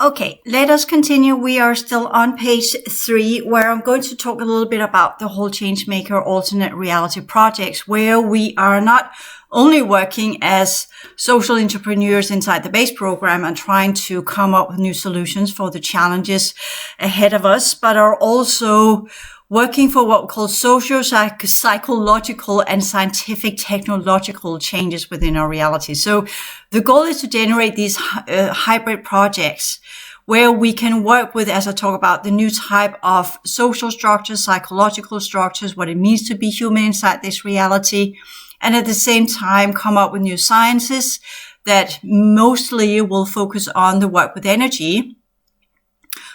Okay, let us continue. We are still on page 3, where I'm going to talk a little bit about the whole changemaker alternate reality projects, where we are not only working as social entrepreneurs inside the base program and trying to come up with new solutions for the challenges ahead of us, but are also working for what we call social, psychological, and scientific technological changes within our reality. So the goal is to generate these hybrid projects where we can work with, as I talk about, the new type of social structures, psychological structures, what it means to be human inside this reality, and at the same time come up with new sciences that mostly will focus on the work with energy,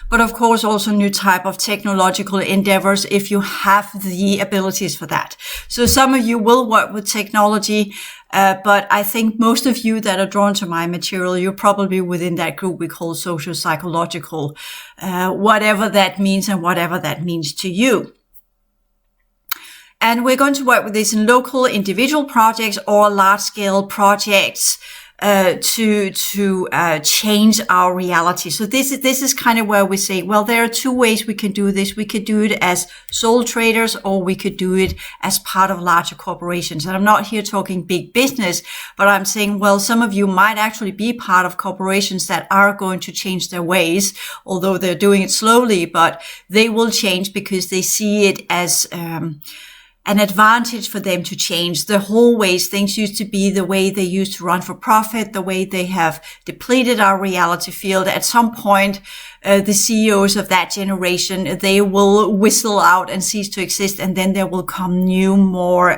but of course also new type of technological endeavors if you have the abilities for that. So some of you will work with technology, but I think most of you that are drawn to my material, you're probably within that group we call social psychological, whatever that means and whatever that means to you. And we're going to work with this in local individual projects or large scale projects to change our reality. So this is kind of where we say, well, there are two ways we can do this. We could do it as sole traders, or we could do it as part of larger corporations. And I'm not here talking big business, but I'm saying, well, some of you might actually be part of corporations that are going to change their ways, although they're doing it slowly, but they will change because they see it as, an advantage for them to change the whole ways things used to be, the way they used to run for profit, the way they have depleted our reality field. At some point, the CEOs of that generation, they will whistle out and cease to exist. And then there will come new, more,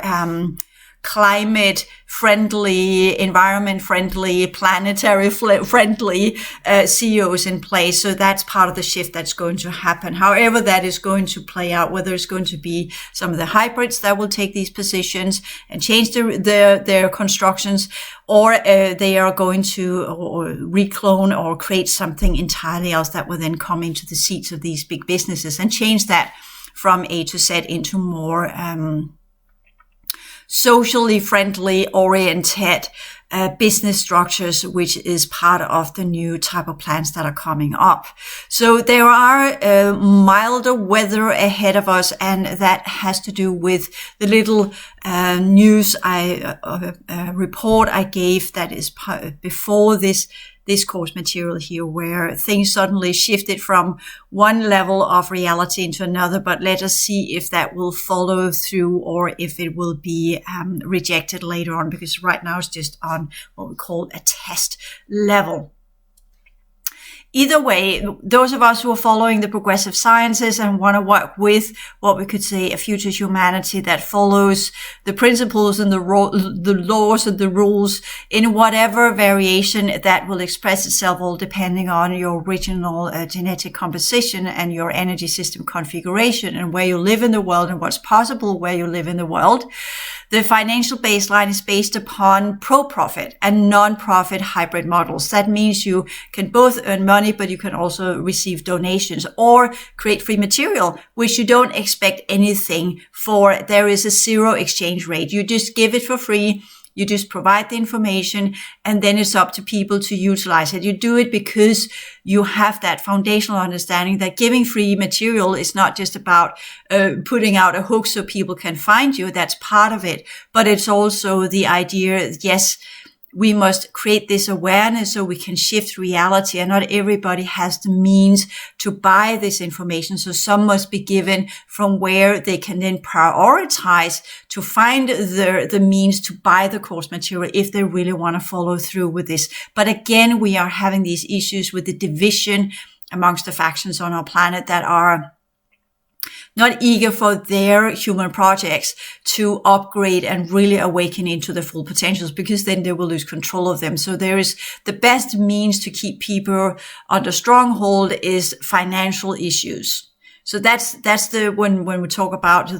climate friendly, environment friendly, planetary friendly CEOs in place. So that's part of the shift that's going to happen. However that is going to play out, whether it's going to be some of the hybrids that will take these positions and change their constructions, or they are going to reclone or create something entirely else that will then come into the seats of these big businesses and change that from A to Z into more socially friendly oriented business structures, which is part of the new type of plans that are coming up. So there are milder weather ahead of us, and that has to do with the little news report I gave that is before this course material here, where things suddenly shifted from one level of reality into another. But let us see if that will follow through or if it will be rejected later on, because right now it's just on what we call a test level. Either way, those of us who are following the progressive sciences and want to work with what we could say a future humanity that follows the principles and the laws and the rules in whatever variation that will express itself, all depending on your original genetic composition and your energy system configuration and where you live in the world and what's possible where you live in the world. The financial baseline is based upon pro-profit and non-profit hybrid models. That means you can both earn money, but you can also receive donations or create free material, which you don't expect anything for. There is a zero exchange rate. You just give it for free. You just provide the information, and then it's up to people to utilize it. You do it because you have that foundational understanding that giving free material is not just about putting out a hook so people can find you. That's part of it. But it's also the idea, yes, we must create this awareness so we can shift reality, and not everybody has the means to buy this information. So some must be given from where they can then prioritize to find the means to buy the course material if they really want to follow through with this. But again, we are having these issues with the division amongst the factions on our planet that are not eager for their human projects to upgrade and really awaken into their full potentials, because then they will lose control of them. So there is the best means to keep people under stronghold is financial issues. So that's when we talk about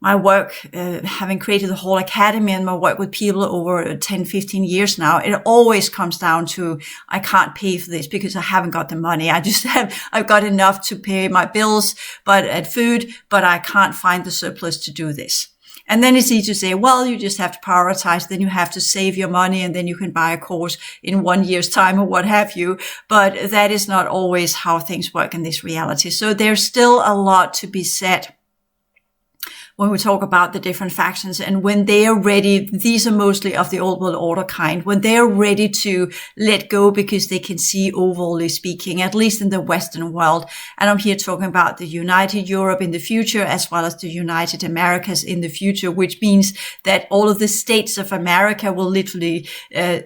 my work, having created the whole academy and my work with people over 10, 15 years now, it always comes down to, I can't pay for this because I haven't got the money. I've got enough to pay my bills, and food, but I can't find the surplus to do this. And then it's easy to say, well, you just have to prioritize, then you have to save your money, and then you can buy a course in 1 year's time or what have you. But that is not always how things work in this reality. So there's still a lot to be said when we talk about the different factions, and when they are ready, these are mostly of the old world order kind, when they're ready to let go because they can see, overall speaking, at least in the Western world. And I'm here talking about the United Europe in the future, as well as the United Americas in the future, which means that all of the states of America will literally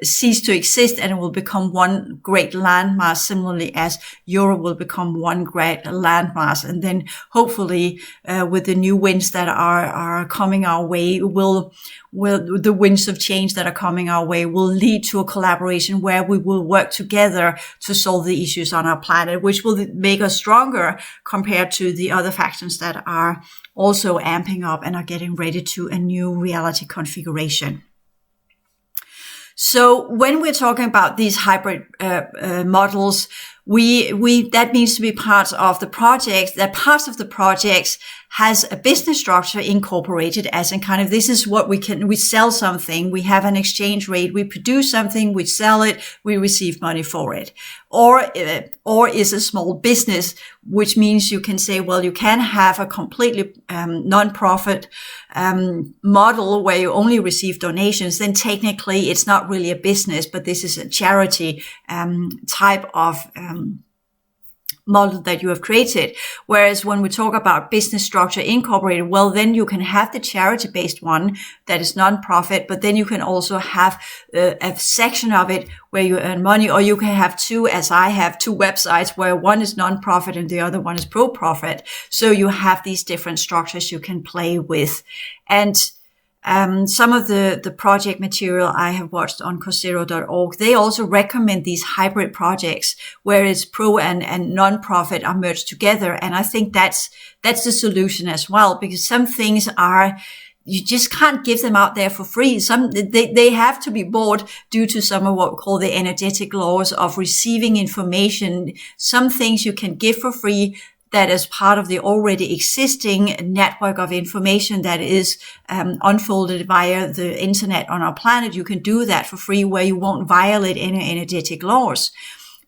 cease to exist, and it will become one great landmass, similarly as Europe will become one great landmass. And then hopefully with the new winds that are coming our way, will the winds of change that are coming our way will lead to a collaboration where we will work together to solve the issues on our planet, which will make us stronger compared to the other factions that are also amping up and are getting ready to a new reality configuration. So when we're talking about these hybrid models, that needs to be part of the project, that parts of the projects has a business structure incorporated, as in kind of, this is what we sell something, we have an exchange rate, we produce something, we sell it, we receive money for it. Or is a small business, which means you can say, well, you can have a completely non-profit model where you only receive donations. Then technically it's not really a business, but this is a charity type of model that you have created. Whereas when we talk about business structure incorporated, well, then you can have the charity-based one that is non-profit, but then you can also have a section of it where you earn money, or you can have two, as I have, two websites where one is non-profit and the other one is pro-profit. So you have these different structures you can play with. And some of the project material I have watched on Coursera.org, they also recommend these hybrid projects where it's pro and non-profit are merged together. And I think that's the solution as well, because some things you just can't give them out there for free. They have to be bought due to some of what we call the energetic laws of receiving information. Some things you can give for free, that is part of the already existing network of information that is unfolded via the internet on our planet. You can do that for free where you won't violate any energetic laws.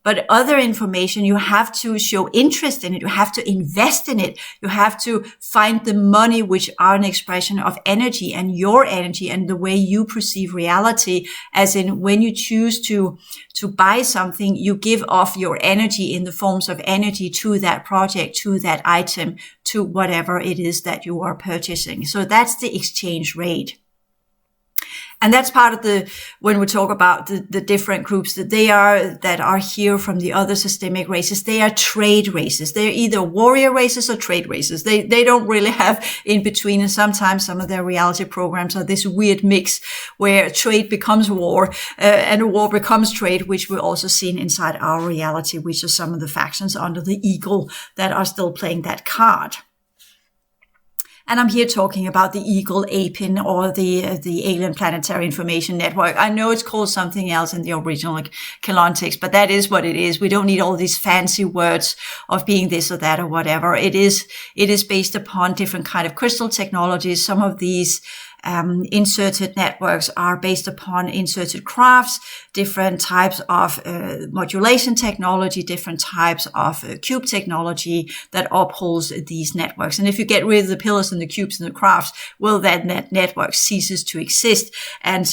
But other information, you have to show interest in it. You have to invest in it. You have to find the money, which are an expression of energy and your energy and the way you perceive reality. As in, when you choose to buy something, you give off your energy in the forms of energy to that project, to that item, to whatever it is that you are purchasing. So that's the exchange rate. And that's part of when we talk about the different groups that are here from the other systemic races, they are trade races. They're either warrior races or trade races. They don't really have in between. And sometimes some of their reality programs are this weird mix where trade becomes war, and war becomes trade, which we're also seeing inside our reality, which are some of the factions under the eagle that are still playing that card. And I'm here talking about the Eagle APIN, or the Alien Planetary Information Network. I know it's called something else in the original context, but that is what it is. We don't need all these fancy words of being this or that or whatever. It is based upon different kind of crystal technologies. Some of these inserted networks are based upon inserted crafts, different types of modulation technology, different types of cube technology that upholds these networks. And if you get rid of the pillars and the cubes and the crafts, well, that network ceases to exist. And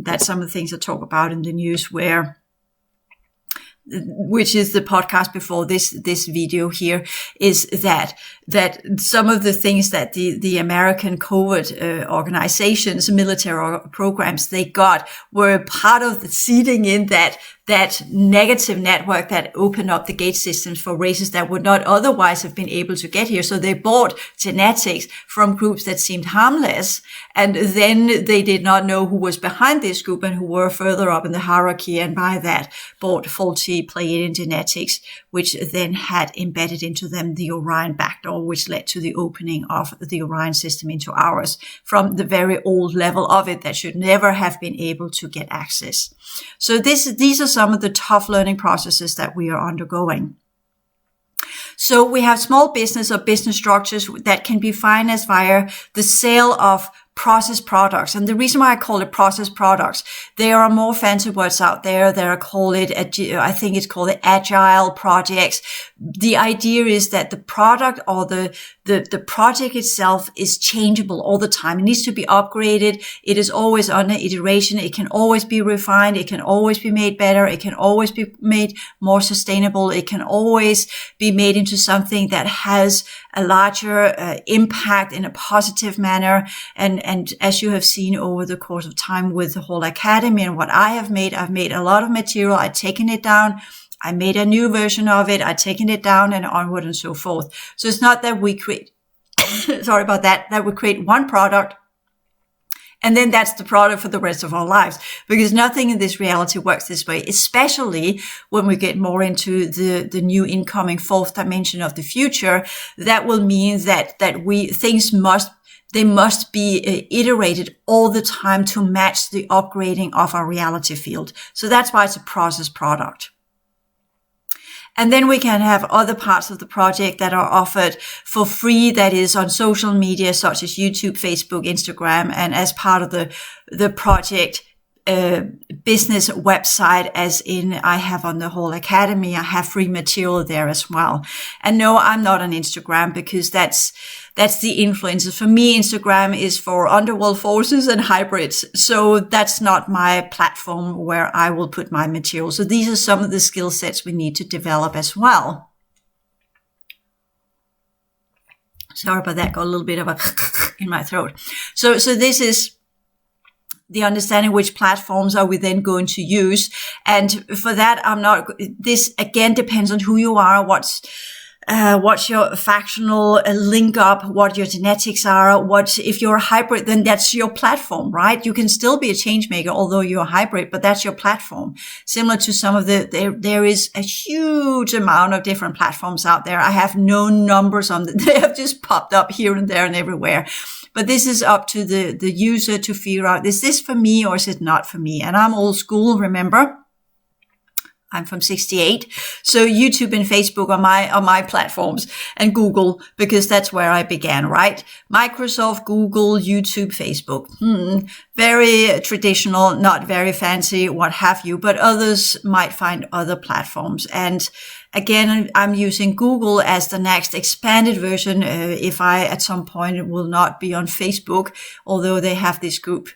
that's some of the things I talk about in the news, which is the podcast before this video here, is that some of the things that the American covert organizations, military programs they got were part of the seeding in that negative network that opened up the gate systems for races that would not otherwise have been able to get here. So they bought genetics from groups that seemed harmless, and then they did not know who was behind this group and who were further up in the hierarchy, and by that bought faulty Pleiadian genetics, which then had embedded into them the Orion backdoor, which led to the opening of the Orion system into ours from the very old level of it that should never have been able to get access. So these are some of the tough learning processes that we are undergoing. So we have small business or business structures that can be financed via the sale of processed products. And the reason why I call it processed products, there are more fancy words out there that are called it, I think it's called it agile projects. The idea is that the product or the project itself is changeable all the time. It needs to be upgraded. It is always under iteration. It can always be refined. It can always be made better. It can always be made more sustainable. It can always be made into something that has a larger impact in a positive manner. And as you have seen over the course of time with the whole academy and what I've made a lot of material. I've taken it down. I made a new version of it. I've taken it down and onward and so forth. So it's not that we create, sorry about that we create one product and then that's the product for the rest of our lives, because nothing in this reality works this way, especially when we get more into the new incoming fourth dimension of the future. That will mean that things must be iterated all the time to match the upgrading of our reality field. So that's why it's a processed product. And then we can have other parts of the project that are offered for free, that is on social media such as YouTube, Facebook, Instagram, and as part of the project business website, as in I have on the whole academy, I have free material there as well. And no, I'm not on Instagram because that's the influencer. For me, Instagram is for underworld forces and hybrids. So that's not my platform where I will put my material. So these are some of the skill sets we need to develop as well. Sorry about that. Got a little bit of a in my throat. So this is the understanding which platforms are we then going to use. And for that, this again depends on who you are, what's your factional link up, what your genetics are, if you're a hybrid, then that's your platform, right? You can still be a change maker, although you're a hybrid, but that's your platform. Similar to some of there is a huge amount of different platforms out there. I have no numbers on them. They have just popped up here and there and everywhere. But this is up to the user to figure out, is this for me or is it not for me? And I'm old school, remember? I'm from 68. So YouTube and Facebook are my platforms, and Google, because that's where I began, right? Microsoft, Google, YouTube, Facebook. Very traditional, not very fancy, what have you, but others might find other platforms. And again, I'm using Google as the next expanded version. If I at some point will not be on Facebook, although they have this group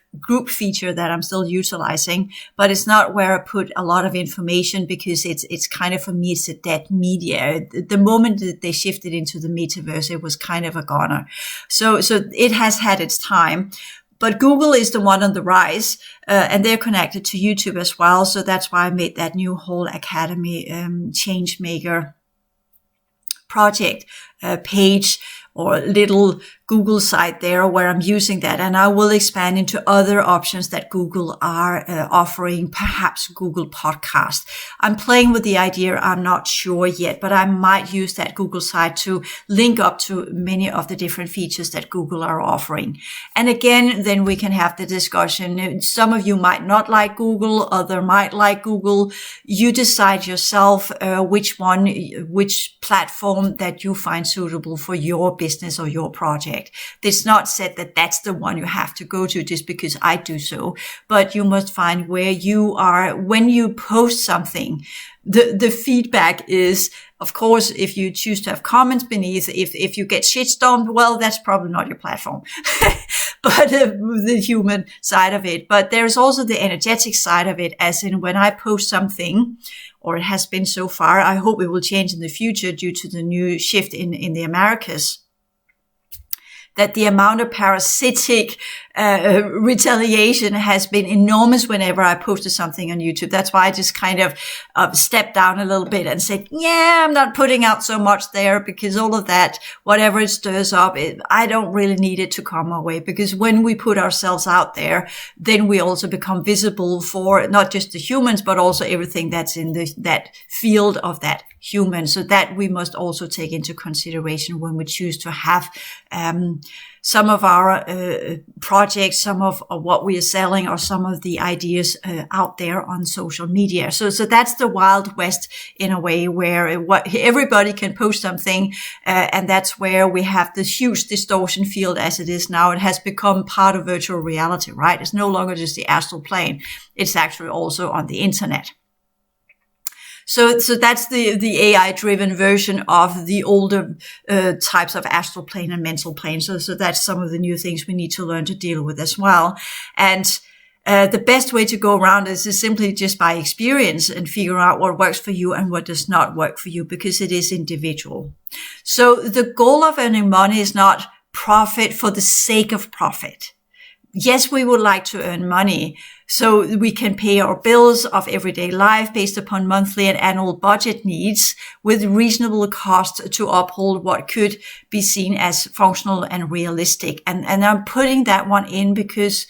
feature that I'm still utilizing, but it's not where I put a lot of information, because it's kind of, for me, it's a dead media. The moment that they shifted into the metaverse, it was kind of a goner. So it has had its time. But Google is the one on the rise, and they're connected to YouTube as well. So that's why I made that new whole academy changemaker project page or little Google site there where I'm using that. And I will expand into other options that Google are offering, perhaps Google Podcast. I'm playing with the idea. I'm not sure yet, but I might use that Google site to link up to many of the different features that Google are offering. And again, then we can have the discussion. Some of you might not like Google, other might like Google. You decide yourself which platform that you find suitable for your business or your project. It's not said that that's the one you have to go to just because I do so, but you must find where you are when you post something. The feedback is, of course, if you choose to have comments beneath, if you get shitstormed, well, that's probably not your platform. But the human side of it. But there's also the energetic side of it, as in when I post something, or it has been so far, I hope it will change in the future due to the new shift in the Americas, that the amount of parasitic retaliation has been enormous whenever I posted something on YouTube. That's why I just kind of stepped down a little bit and said, yeah, I'm not putting out so much there, because all of that, whatever it stirs up, I don't really need it to come my way, because when we put ourselves out there, then we also become visible for not just the humans, but also everything that's in that field of that humans. So that we must also take into consideration when we choose to have some of our projects, some of what we are selling, or some of the ideas out there on social media. So that's the Wild West in a way, where everybody can post something, and that's where we have this huge distortion field as it is now. It has become part of virtual reality, right? It's no longer just the astral plane. It's actually also on the internet. So that's the AI-driven version of the older types of astral plane and mental plane. So that's some of the new things we need to learn to deal with as well. And the best way to go around this is simply just by experience and figure out what works for you and what does not work for you, because it is individual. So the goal of earning money is not profit for the sake of profit. Yes, we would like to earn money so we can pay our bills of everyday life based upon monthly and annual budget needs with reasonable cost to uphold what could be seen as functional and realistic. And I'm putting that one in because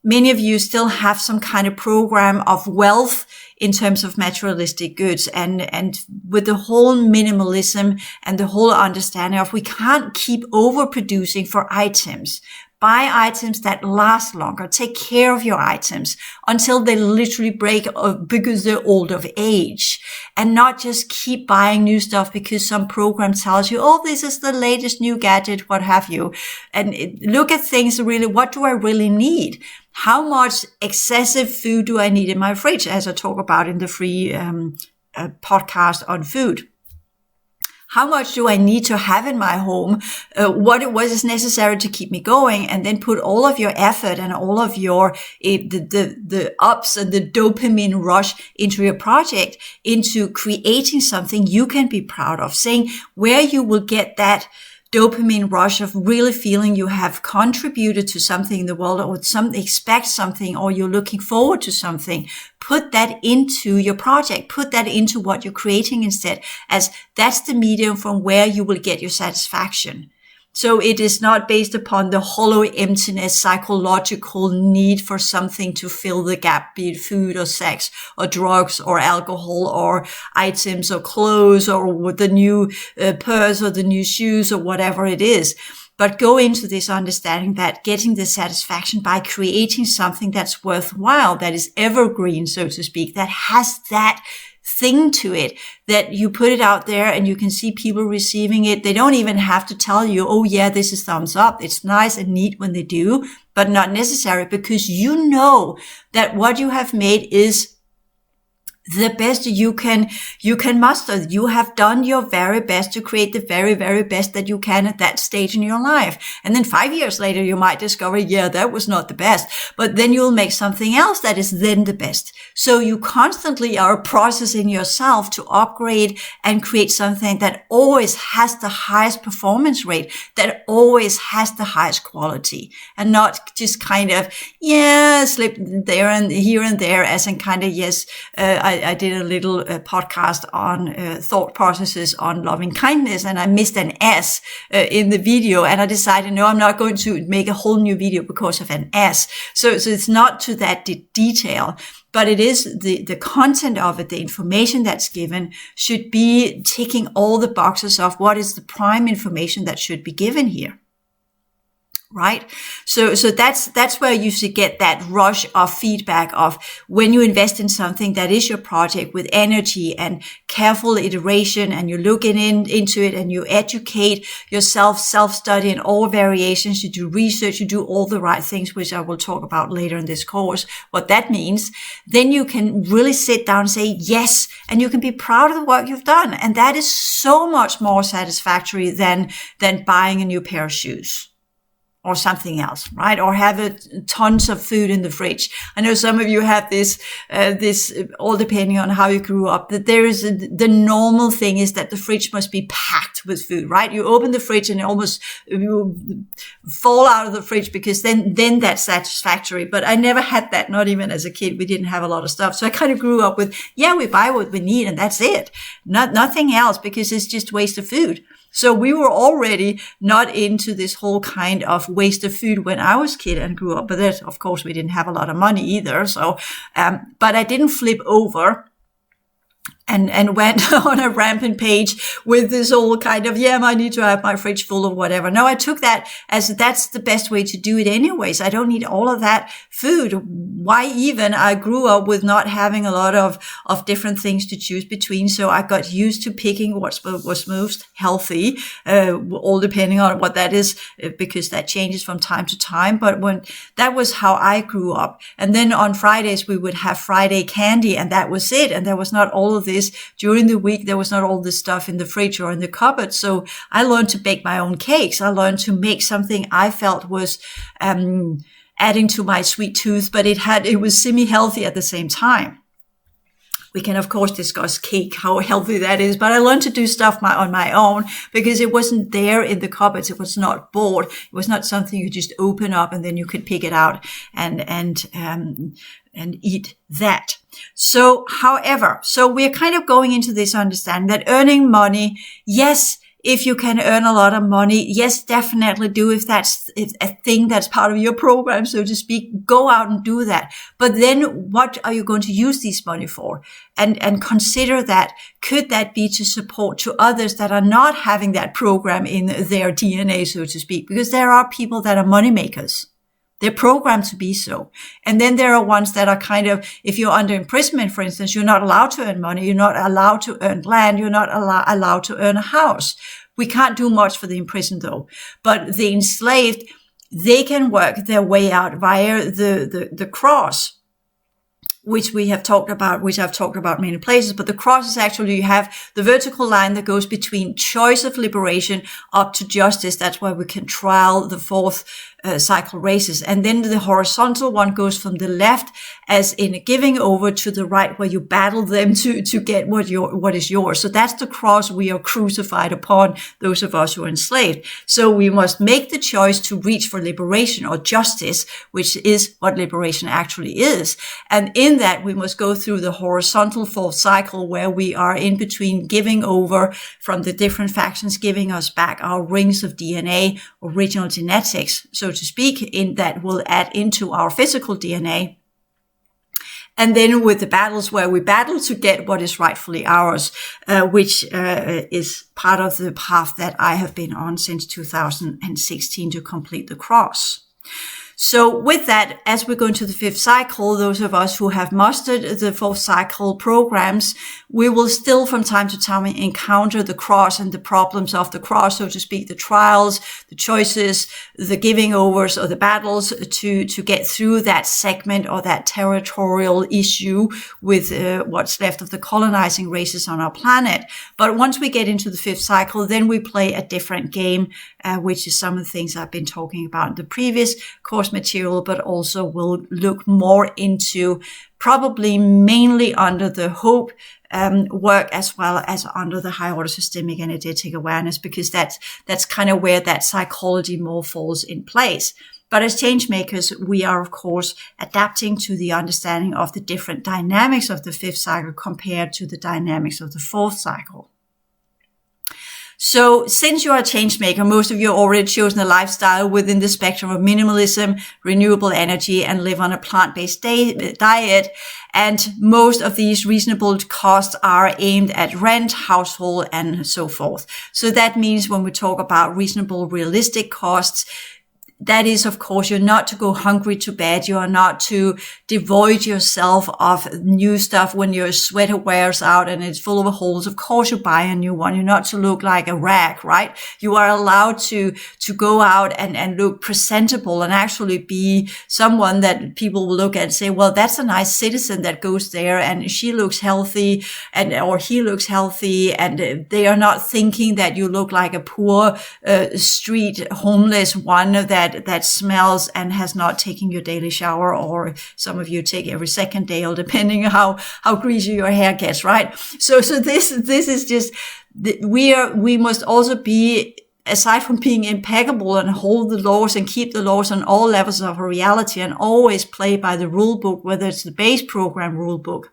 many of you still have some kind of program of wealth in terms of materialistic goods, and with the whole minimalism and the whole understanding of we can't keep overproducing for items. Buy items that last longer. Take care of your items until they literally break because they're old of age, and not just keep buying new stuff because some program tells you, oh, this is the latest new gadget, what have you. And look at things really, what do I really need? How much excessive food do I need in my fridge, as I talk about in the free podcast on food? How much do I need to have in my home? What is necessary to keep me going? And then put all of your effort and all of your the ups and the dopamine rush into your project, into creating something you can be proud of, saying where you will get that dopamine rush of really feeling you have contributed to something in the world, or expect something, or you're looking forward to something. Put that into your project. Put that into what you're creating instead, as that's the medium from where you will get your satisfaction. So it is not based upon the hollow emptiness, psychological need for something to fill the gap, be it food or sex or drugs or alcohol or items or clothes or the new purse or the new shoes or whatever it is. But go into this understanding that getting the satisfaction by creating something that's worthwhile, that is evergreen, so to speak, that has that thing to it, that you put it out there and you can see people receiving it. They don't even have to tell you, oh yeah, this is thumbs up. It's nice and neat when they do, but not necessary, because you know that what you have made is the best you can muster. You have done your very best to create the very, very best that you can at that stage in your life. And then 5 years later, you might discover, yeah, that was not the best, but then you'll make something else that is then the best. So you constantly are processing yourself to upgrade and create something that always has the highest performance rate, that always has the highest quality, and not just kind of, yeah, slip there and here and there, as in kind of, yes, I did a little podcast on thought processes on loving kindness, and I missed an S in the video, and I decided, no, I'm not going to make a whole new video because of an S. So it's not to that detail, but it is the content of it, the information that's given should be ticking all the boxes of what is the prime information that should be given here. Right? So that's where you should get that rush of feedback of when you invest in something that is your project with energy and careful iteration, and you're looking into it and you educate yourself, self-study and all variations. You do research, you do all the right things, which I will talk about later in this course, what that means. Then you can really sit down and say yes, and you can be proud of the work you've done. And that is so much more satisfactory than buying a new pair of shoes or something else, right? Or have tons of food in the fridge. I know some of you have this all depending on how you grew up, that there is the normal thing is that the fridge must be packed with food, right? You open the fridge and you fall out of the fridge, because then that's satisfactory. But I never had that, not even as a kid. We didn't have a lot of stuff. So I kind of grew up with, yeah, we buy what we need and that's it. Nothing else, because it's just waste of food. So we were already not into this whole kind of waste of food when I was a kid and grew up. But that, of course, we didn't have a lot of money either. So, but I didn't flip over and went on a rampant page with this all kind of, I need to have my fridge full of whatever. No, I took that as that's the best way to do it anyways. I don't need all of that food. Why even? I grew up with not having a lot of different things to choose between. So I got used to picking what was most healthy, all depending on what that is, because that changes from time to time. But when that was how I grew up. And then on Fridays, we would have Friday candy, and that was it. And there was not all of this during the week. There was not all this stuff in the fridge or in the cupboard. So I learned to bake my own cakes. I learned to make something I felt was, adding to my sweet tooth, but it was semi-healthy at the same time. We can, of course, discuss cake, how healthy that is, but I learned to do stuff on my own because it wasn't there in the cupboards. It was not bought. It was not something you just open up and then you could pick it out and eat that. So, however, we're kind of going into this understanding that earning money, yes, if you can earn a lot of money, yes, definitely do. If that's a thing that's part of your program, so to speak, go out and do that. But then what are you going to use this money for? And consider that. Could that be to support to others that are not having that program in their DNA, so to speak? Because there are people that are money makers. They're programmed to be so. And then there are ones that are kind of, if you're under imprisonment, for instance, you're not allowed to earn money. You're not allowed to earn land. You're not allowed to earn a house. We can't do much for the imprisoned though. But the enslaved, they can work their way out via the cross, which I've talked about many places, but the cross is actually, you have the vertical line that goes between choice of liberation up to justice. That's why we can trial the fourth cycle races. And then the horizontal one goes from the left, as in giving over, to the right, where you battle them to get what is yours. So that's the cross we are crucified upon, those of us who are enslaved. So we must make the choice to reach for liberation or justice, which is what liberation actually is. And in that, we must go through the horizontal fourth cycle, where we are in between giving over from the different factions, giving us back our rings of DNA, original genetics, so to speak, in that will add into our physical DNA. And then with the battles, where we battle to get what is rightfully ours, which is part of the path that I have been on since 2016 to complete the cross. So with that, as we go into the fifth cycle, those of us who have mastered the fourth cycle programs, we will still from time to time encounter the cross and the problems of the cross, so to speak, the trials, the choices, the giving overs or the battles to get through that segment or that territorial issue with what's left of the colonizing races on our planet. But once we get into the fifth cycle, then we play a different game, which is some of the things I've been talking about in the previous course material, but also will look more into probably mainly under the hope work, as well as under the high order systemic energetic awareness, because that's kind of where that psychology more falls in place. But as change makers, we are, of course, adapting to the understanding of the different dynamics of the fifth cycle compared to the dynamics of the fourth cycle. So since you are a change maker, most of you already chosen a lifestyle within the spectrum of minimalism, renewable energy, and live on a plant-based diet. And most of these reasonable costs are aimed at rent, household, and so forth. So that means when we talk about reasonable, realistic costs, that is, of course, you're not to go hungry to bed. You are not to devoid yourself of new stuff when your sweater wears out and it's full of holes. Of course, you buy a new one. You're not to look like a rag, right? You are allowed to go out and look presentable and actually be someone that people will look at and say, well, that's a nice citizen that goes there and she looks healthy or he looks healthy. And they are not thinking that you look like a poor street homeless one that smells and has not taken your daily shower, or some of you take every second day, or depending on how greasy your hair gets, right? So this is just, we must also be, aside from being impeccable and hold the laws and keep the laws on all levels of reality and always play by the rule book, whether it's the base program rule book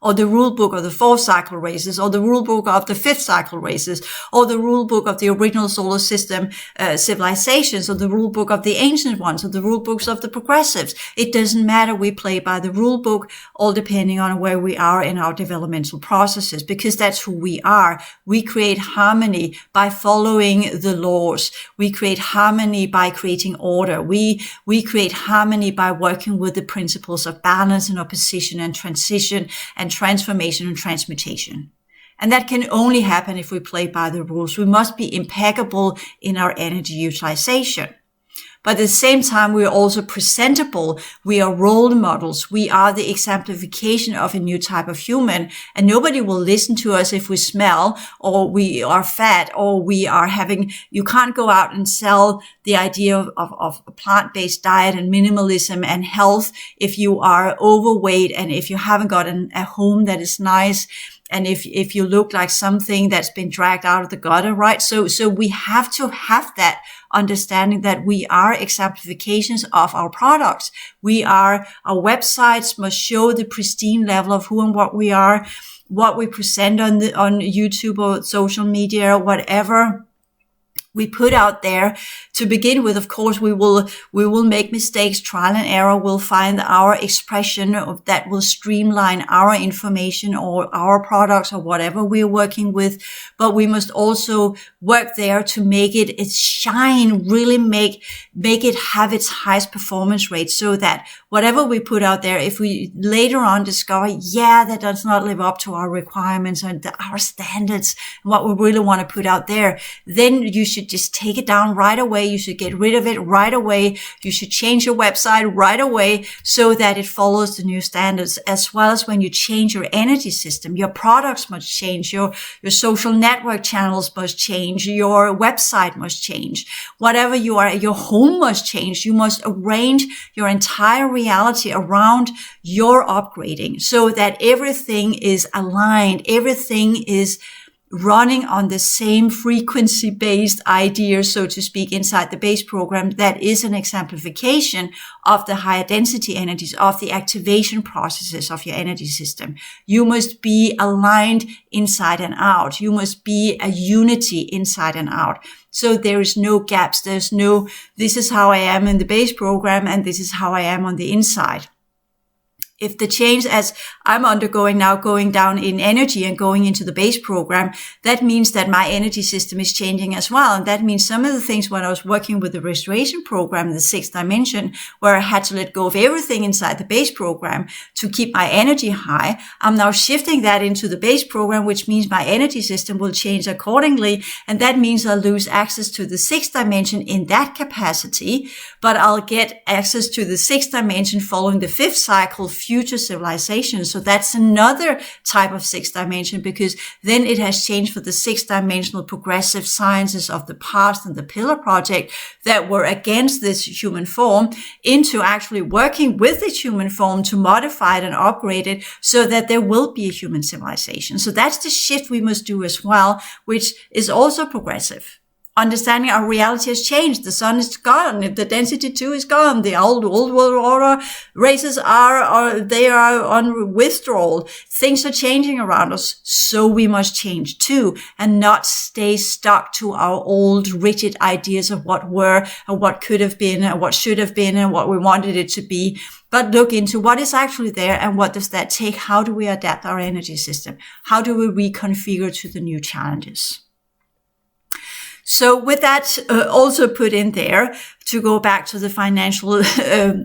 or the rule book of the 4th cycle races, or the rule book of the 5th cycle races, or the rule book of the original solar system civilizations, or the rule book of the ancient ones, or the rule books of the progressives. It doesn't matter. We play by the rule book, all depending on where we are in our developmental processes, because that's who we are. We create harmony by following the laws. We create harmony by creating order. We create harmony by working with the principles of balance and opposition and transition and transformation and transmutation. And that can only happen if we play by the rules. We must be impeccable in our energy utilization. But at the same time, we are also presentable. We are role models. We are the exemplification of a new type of human. And nobody will listen to us if we smell, or we are fat, or we are having, you can't go out and sell the idea of a plant-based diet and minimalism and health if you are overweight and if you haven't got a home that is nice. And if you look like something that's been dragged out of the gutter, right? So we have to have that understanding that we are exemplifications of our products. Our websites must show the pristine level of who and what we are, what we present on YouTube or social media or whatever we put out there. To begin with, of course, we will make mistakes, trial and error. We'll find our expression that will streamline our information or our products or whatever we're working with. But we must also work there to make it shine, really make it have its highest performance rate, so that whatever we put out there, if we later on discover, that does not live up to our requirements and our standards and what we really want to put out there, then you should just take it down right away. You should get rid of it right away. You should change your website right away so that it follows the new standards. As well as when you change your energy system, your products must change, your social network channels must change, your website must change. Whatever you are, your home must change. You must arrange your entire reality around your upgrading so that everything is aligned, everything is running on the same frequency-based ideas, so to speak, inside the base program. That is an exemplification of the higher density energies, of the activation processes of your energy system. You must be aligned inside and out. You must be a unity inside and out. So there is no gaps. There's no, this is how I am in the base program and this is how I am on the inside. If the change, as I'm undergoing now, going down in energy and going into the base program, that means that my energy system is changing as well. And that means some of the things when I was working with the restoration program, the 6th dimension, where I had to let go of everything inside the base program to keep my energy high, I'm now shifting that into the base program, which means my energy system will change accordingly. And that means I'll lose access to the 6th dimension in that capacity, but I'll get access to the 6th dimension following the 5th cycle, future civilization. So that's another type of 6th dimension, because then it has changed for the 6th dimensional progressive sciences of the past and the Pillar Project that were against this human form into actually working with this human form to modify it and upgrade it so that there will be a human civilization. So that's the shift we must do as well, which is also progressive. Understanding our reality has changed. The sun is gone. The density 2 is gone. The old world order races are on withdrawal. Things are changing around us. So we must change too, and not stay stuck to our old rigid ideas of what were and what could have been and what should have been and what we wanted it to be. But look into what is actually there and what does that take? How do we adapt our energy system? How do we reconfigure to the new challenges? So with that also put in there, to go back to the financial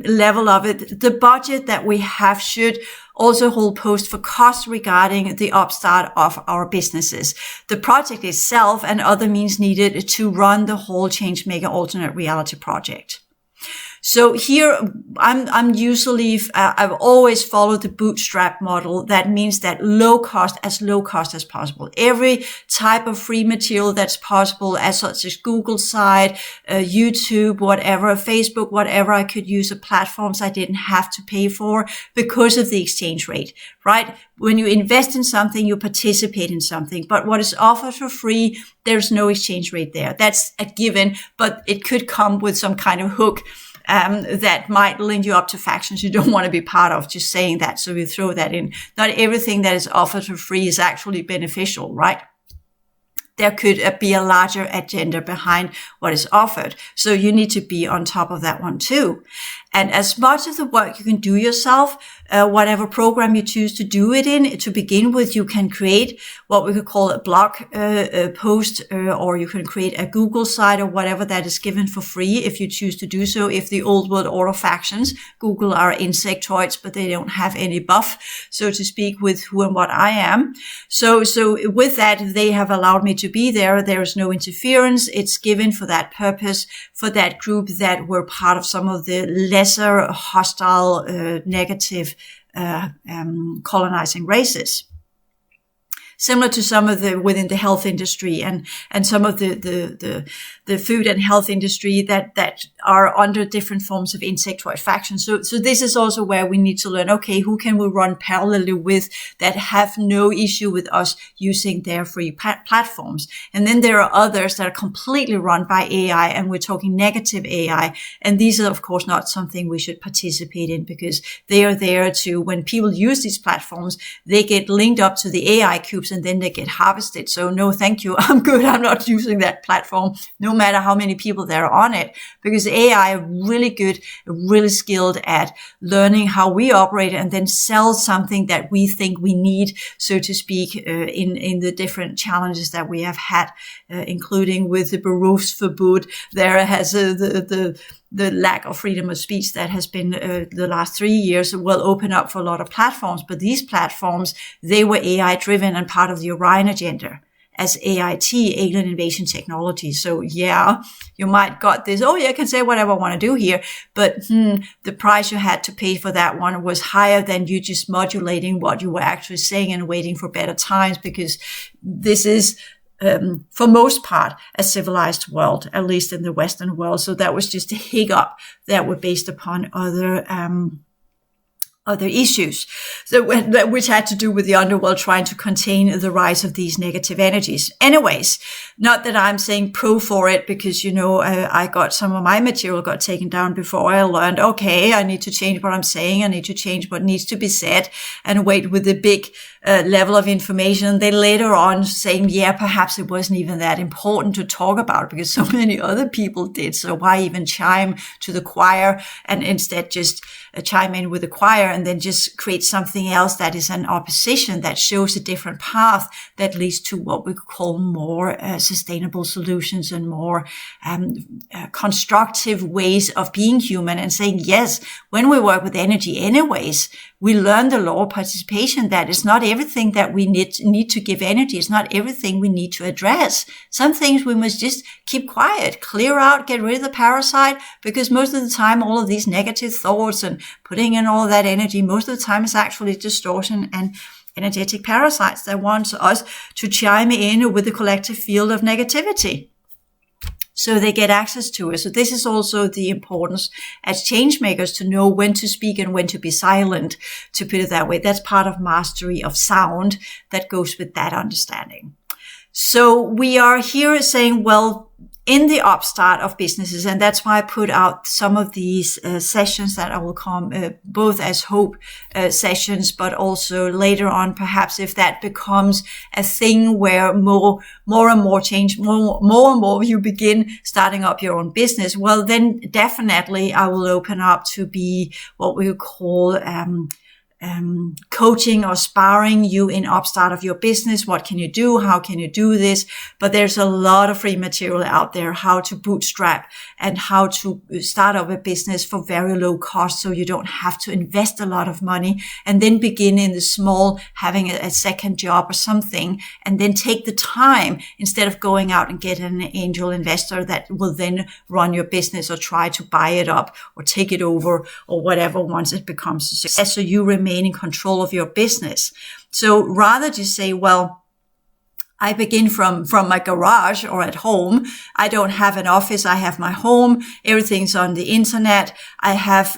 level of it, the budget that we have should also hold post for costs regarding the upstart of our businesses, the project itself, and other means needed to run the whole Changemaker alternate reality project. So here, I'm usually, I've always followed the bootstrap model. That means that low cost as possible. Every type of free material that's possible, as such as Google site, YouTube, whatever, Facebook, whatever, I could use platforms I didn't have to pay for because of the exchange rate, right? When you invest in something, you participate in something, but what is offered for free, there's no exchange rate there. That's a given, but it could come with some kind of hook that might link you up to factions you don't want to be part of, just saying that. So we throw that in. Not everything that is offered for free is actually beneficial, right? There could be a larger agenda behind what is offered. So you need to be on top of that one too. And as much of the work you can do yourself, whatever program you choose to do it in, to begin with, you can create what we could call a blog post, or you can create a Google site or whatever that is given for free if you choose to do so. If the old world order factions, Google are insectoids, but they don't have any buff, so to speak, with who and what I am. So with that, they have allowed me to be there. There is no interference. It's given for that purpose, for that group that were part of some of the lesser hostile, negative, colonizing races. Similar to some of the within the health industry and some of the food and health industry that are under different forms of insectoid factions. So this is also where we need to learn, okay, who can we run parallelly with that have no issue with us using their free platforms? And then there are others that are completely run by AI, and we're talking negative AI. And these are, of course, not something we should participate in, because they are there to, when people use these platforms, they get linked up to the AI cubes and then they get harvested. So no, thank you. I'm good. I'm not using that platform, no matter how many people there are on it, because AI are really good, really skilled at learning how we operate and then sell something that we think we need, so to speak, in the different challenges that we have had, including with the Berufsverbot. There has the lack of freedom of speech that has been the last 3 years will open up for a lot of platforms. But these platforms, they were AI driven and part of the Orion agenda as AIT, alien invasion technology. So yeah, you might got this, oh yeah, I can say whatever I want to do here, but the price you had to pay for that one was higher than you just modulating what you were actually saying and waiting for better times, because this is for most part, a civilized world, at least in the Western world. So that was just a hiccup that were based upon other issues, which had to do with the underworld trying to contain the rise of these negative energies. Anyways, not that I'm saying pro for it, because, I got some of my material got taken down before I learned, okay, I need to change what I'm saying. I need to change what needs to be said and wait with the big level of information. And then later on saying, yeah, perhaps it wasn't even that important to talk about because so many other people did. So why even chime to the choir and instead just chime in with the choir and then just create something else that is an opposition that shows a different path that leads to what we call more sustainable solutions and more constructive ways of being human, and saying, yes, when we work with energy anyways, we learn the law of participation, that it's not everything that we need to give energy. It's not everything we need to address. Some things we must just keep quiet, clear out, get rid of the parasite, because most of the time, all of these negative thoughts and putting in all that energy, most of the time is actually distortion and energetic parasites that want us to chime in with the collective field of negativity. So they get access to it. So this is also the importance as change makers to know when to speak and when to be silent, to put it that way. That's part of mastery of sound that goes with that understanding. So we are here saying, well, in the upstart of businesses, and that's why I put out some of these sessions that I will come both as hope sessions, but also later on, perhaps if that becomes a thing where more and more change, more and more you begin starting up your own business, well, then definitely I will open up to be what we call coaching or sparring you in upstart of your business. What can you do? How can you do this? But there's a lot of free material out there, how to bootstrap and how to start up a business for very low cost, so you don't have to invest a lot of money, and then begin in the small, having a second job or something, and then take the time instead of going out and get an angel investor that will then run your business or try to buy it up or take it over or whatever once it becomes a success. So you remain in control of your business. So rather just say, well, I begin from my garage or at home. I don't have an office. I have my home. Everything's on the internet. I have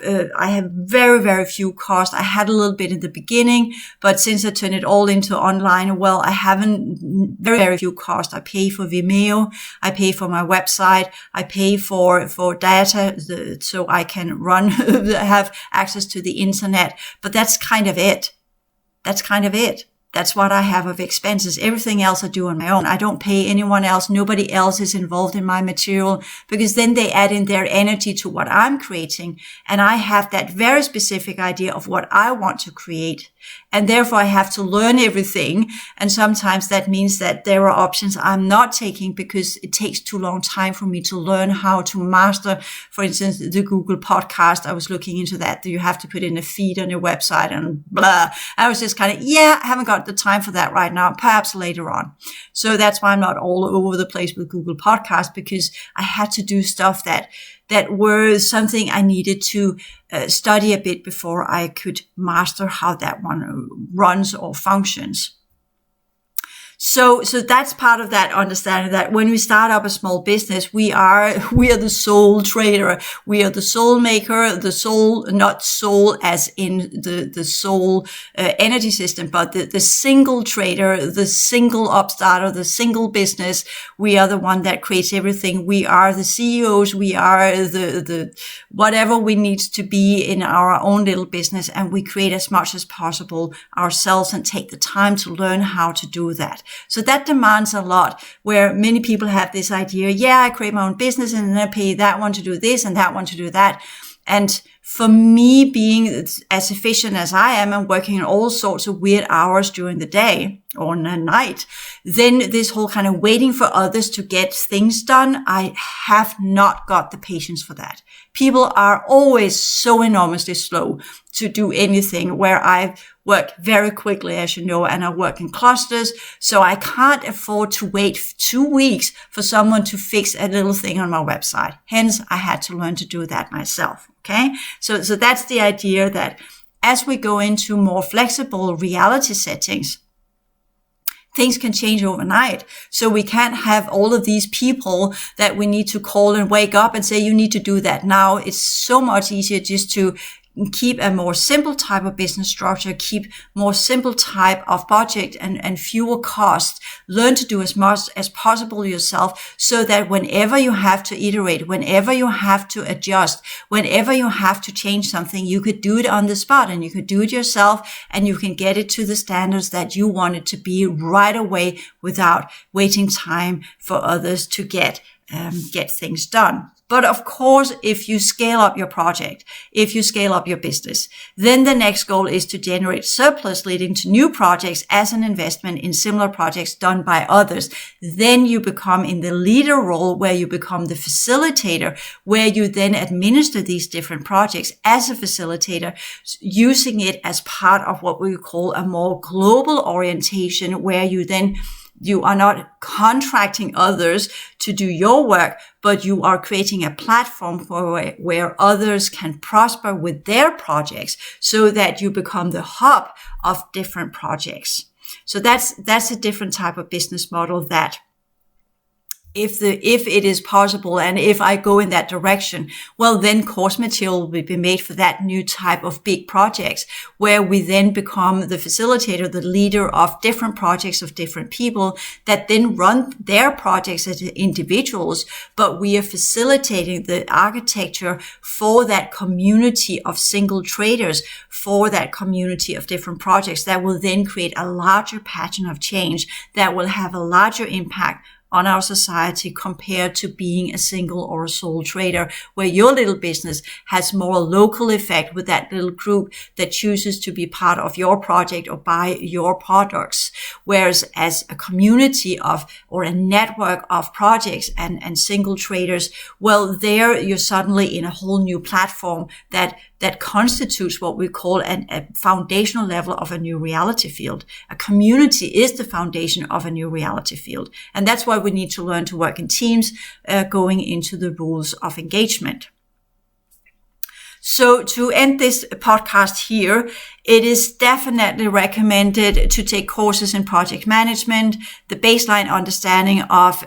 very, very few costs. I had a little bit in the beginning, but since I turned it all into online, well, I haven't very, very few costs. I pay for Vimeo. I pay for my website. I pay for data so I can have access to the internet. But that's kind of it. That's what I have of expenses. Everything else I do on my own. I don't pay anyone else. Nobody else is involved in my material, because then they add in their energy to what I'm creating. And I have that very specific idea of what I want to create. And therefore I have to learn everything. And sometimes that means that there are options I'm not taking because it takes too long time for me to learn how to master, for instance, the Google podcast. I was looking into that. You have to put in a feed on your website and blah. I was just kind of, I haven't got the time for that right now, perhaps later on. So that's why I'm not all over the place with Google podcast, because I had to do stuff that were something I needed to study a bit before I could master how that one runs or functions. So that's part of that understanding, that when we start up a small business, we are the sole trader. We are the soul maker, the soul, not soul as in the soul energy system, but the single trader, the single upstarter, the single business. We are the one that creates everything. We are the CEOs. We are the whatever we need to be in our own little business, and we create as much as possible ourselves and take the time to learn how to do that. So that demands a lot, where many people have this idea, I create my own business and then I pay that one to do this and that one to do that. And for me, being as efficient as I am and working in all sorts of weird hours during the day or the night, then this whole kind of waiting for others to get things done, I have not got the patience for that. People are always so enormously slow to do anything, where I work very quickly, as you know, and I work in clusters. So I can't afford to wait 2 weeks for someone to fix a little thing on my website. Hence, I had to learn to do that myself. Okay. So that's the idea, that as we go into more flexible reality settings, things can change overnight. So we can't have all of these people that we need to call and wake up and say, you need to do that now. It's so much easier just to keep a more simple type of business structure, keep more simple type of project and fewer costs. Learn to do as much as possible yourself, so that whenever you have to iterate, whenever you have to adjust, whenever you have to change something, you could do it on the spot and you could do it yourself, and you can get it to the standards that you want it to be right away without waiting time for others to get things done. But of course, if you scale up your project, if you scale up your business, then the next goal is to generate surplus leading to new projects as an investment in similar projects done by others. Then you become in the leader role, where you become the facilitator, where you then administer these different projects as a facilitator, using it as part of what we call a more global orientation, where you are not contracting others to do your work, but you are creating a platform where others can prosper with their projects, so that you become the hub of different projects. So that's a different type of business model, that if it is possible, and if I go in that direction, well, then course material will be made for that new type of big projects, where we then become the facilitator, the leader of different projects of different people that then run their projects as individuals, but we are facilitating the architecture for that community of single traders, for that community of different projects that will then create a larger pattern of change that will have a larger impact on our society, compared to being a single or a sole trader, where your little business has more local effect with that little group that chooses to be part of your project or buy your products. Whereas as a community of, or a network of projects and single traders, well, there you're suddenly in a whole new platform that constitutes what we call a foundational level of a new reality field. A community is the foundation of a new reality field. And that's why we need to learn to work in teams, going into the rules of engagement. So to end this podcast here, it is definitely recommended to take courses in project management, the baseline understanding of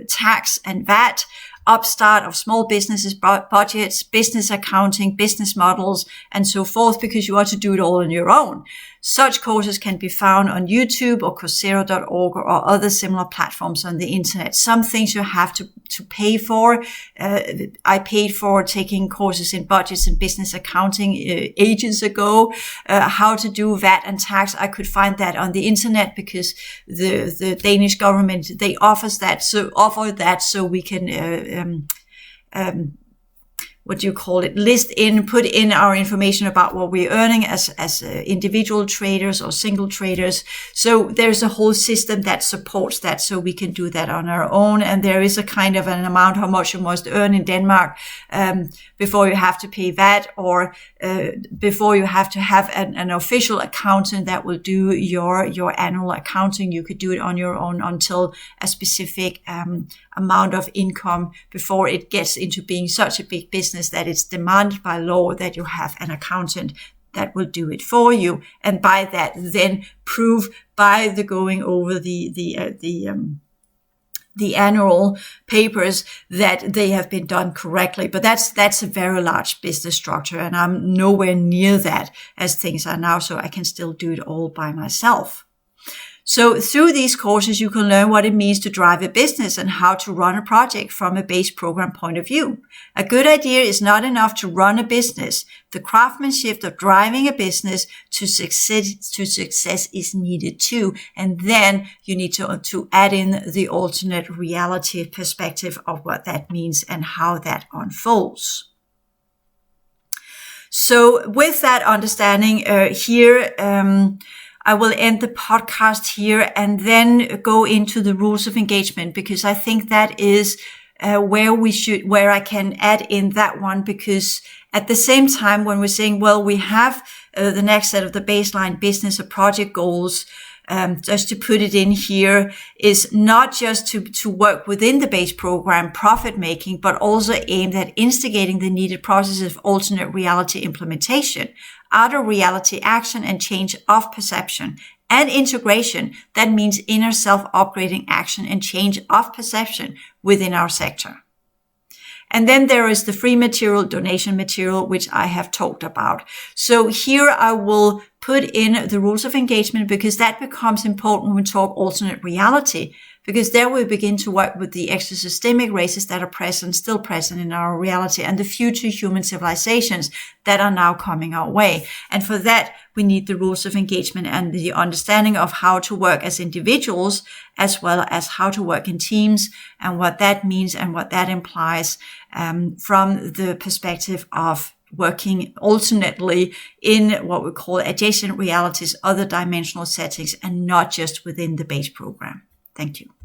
tax and VAT, upstart of small businesses, budgets, business accounting, business models, and so forth, because you are to do it all on your own. Such courses can be found on YouTube or Coursera.org or other similar platforms on the internet. Some things you have to pay for. I paid for taking courses in budgets and business accounting ages ago. How to do VAT and tax, I could find that on the internet because the Danish government, they offer that so we can put in our information about what we're earning as individual traders or single traders. So there's a whole system that supports that, so we can do that on our own. And there is a kind of an amount how much you must earn in Denmark before you have to pay VAT, or before you have to have an official accountant that will do your annual accounting. You could do it on your own until a specific amount of income before it gets into being such a big business that it's demanded by law that you have an accountant that will do it for you. And by that, then prove by the going over the annual papers that they have been done correctly. But that's a very large business structure, and I'm nowhere near that as things are now, so I can still do it all by myself. So through these courses, you can learn what it means to drive a business and how to run a project from a base program point of view. A good idea is not enough to run a business. The craftsmanship of driving a business to success is needed too. And then you need to add in the alternate reality perspective of what that means and how that unfolds. So with that understanding I will end the podcast here and then go into the rules of engagement, because I think that is where I can add in that one, because at the same time, when we're saying, well, we have the next set of the baseline business or project goals, just to put it in here, is not just to work within the base program profit making, but also aimed at instigating the needed processes of alternate reality implementation, outer reality action and change of perception, and integration. That means inner self-upgrading action and change of perception within our sector. And then there is the free material, donation material, which I have talked about. So here I will put in the rules of engagement, because that becomes important when we talk alternate reality, because there we begin to work with the extra-systemic races that are still present in our reality, and the future human civilizations that are now coming our way. And for that, we need the rules of engagement and the understanding of how to work as individuals, as well as how to work in teams, and what that means and what that implies from the perspective of working alternately in what we call adjacent realities, other dimensional settings, and not just within the base program. Thank you.